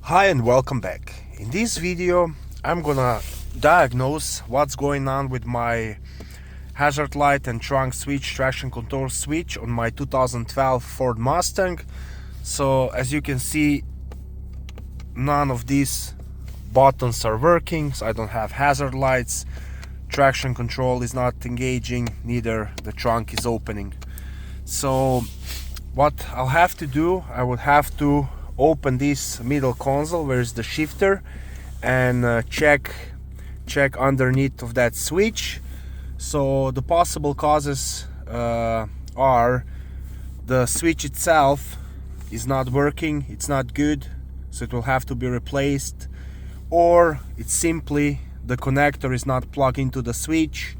Hi and welcome back. In this video I'm gonna diagnose what's going on with my hazard light and trunk switch, traction control switch on my 2012 Ford Mustang. So as you can see, none of these buttons are working, so I don't have hazard lights, traction control is not engaging, neither the trunk is opening. So what I'll have to do, I would have to open this middle console where is the shifter and check underneath of that switch. So the possible causes are the switch itself is not working, it's not good, so it will have to be replaced, or it's simply the connector is not plugged into the switch,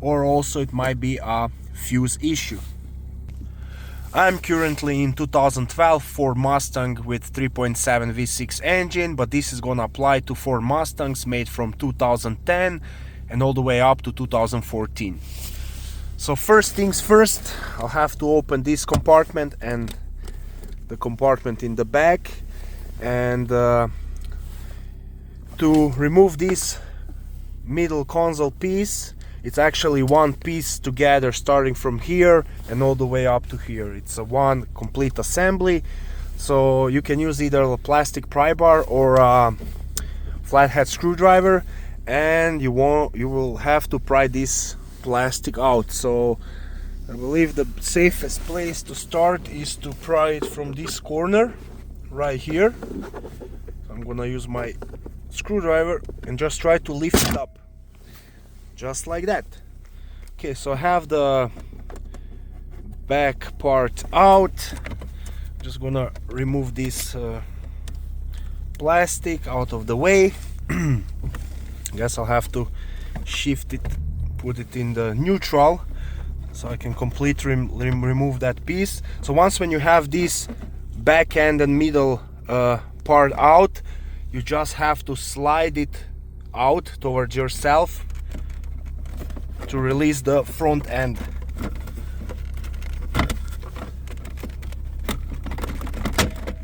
or also it might be a fuse issue. I'm currently in 2012 Ford Mustang with 3.7 V6 engine, but this is gonna apply to Ford Mustangs made from 2010 and all the way up to 2014. So first things first, I'll have to open this compartment and the compartment in the back, and to remove this middle console piece, it's actually one piece together, starting from here and all the way up to here. It's a one complete assembly, so you can use either a plastic pry bar or a flathead screwdriver, and you will have to pry this plastic out. So I believe the safest place to start is to pry it from this corner right here. So I'm gonna use my screwdriver and just try to lift it up. Just like that. Okay, so I have the back part out. Just gonna remove this plastic out of the way. I guess I'll have to shift it, put it in the neutral so I can completely remove that piece. So once when you have this back end and middle part out, you just have to slide it out towards yourself to release the front end.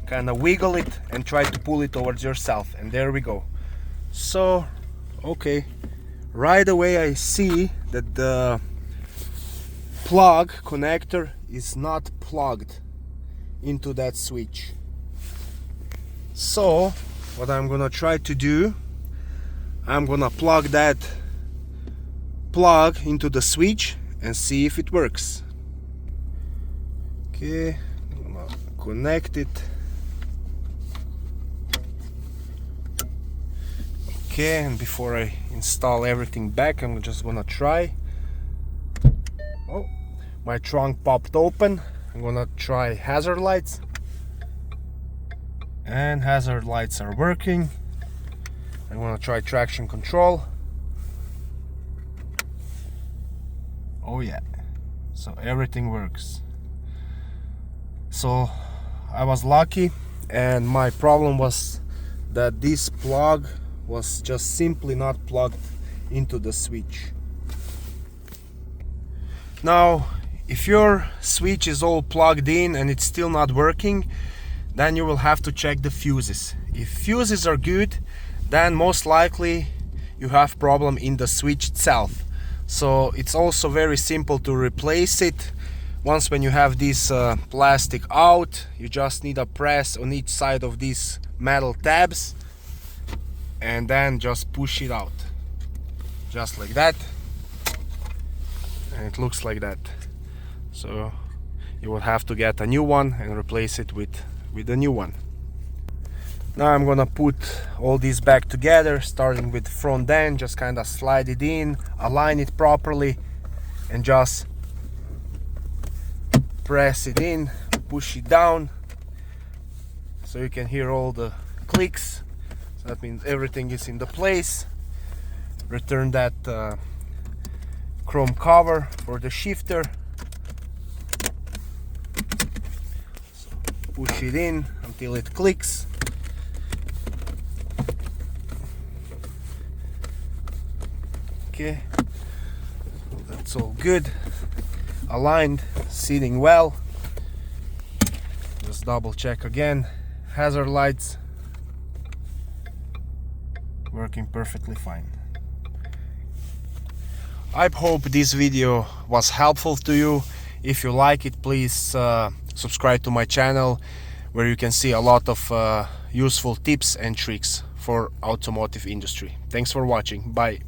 Kind of wiggle it and try to pull it towards yourself, and there we go. So okay, right away I see that the plug connector is not plugged into that switch. So what I'm gonna try to do, I'm gonna plug that plug into the switch and see if it works. Okay, I'm gonna connect it. Okay, and before I install everything back, I'm just gonna try. Oh, my trunk popped open. I'm gonna try hazard lights, and hazard lights are working. I'm gonna try traction control. Oh yeah, so everything works. So I was lucky, and my problem was that this plug was just simply not plugged into the switch. Now if your switch is all plugged in and it's still not working, then you will have to check the fuses. If fuses are good, then most likely you have problem in the switch itself. So it's also very simple to replace it. Once when you have this plastic out, you just need a press on each side of these metal tabs and then just push it out, just like that, and it looks like that. So you will have to get a new one and replace it with a new one. Now I'm gonna put all these back together, starting with front end, just kind of slide it in, align it properly, and just press it in, push it down, so you can hear all the clicks. So that means everything is in the place. Return that chrome cover for the shifter. So push it in until it clicks. Okay, that's all good, aligned, seating well. Just double check again. Hazard lights working perfectly fine. I hope this video was helpful to you. If you like it, please subscribe to my channel, where you can see a lot of useful tips and tricks for automotive industry. Thanks for watching. Bye.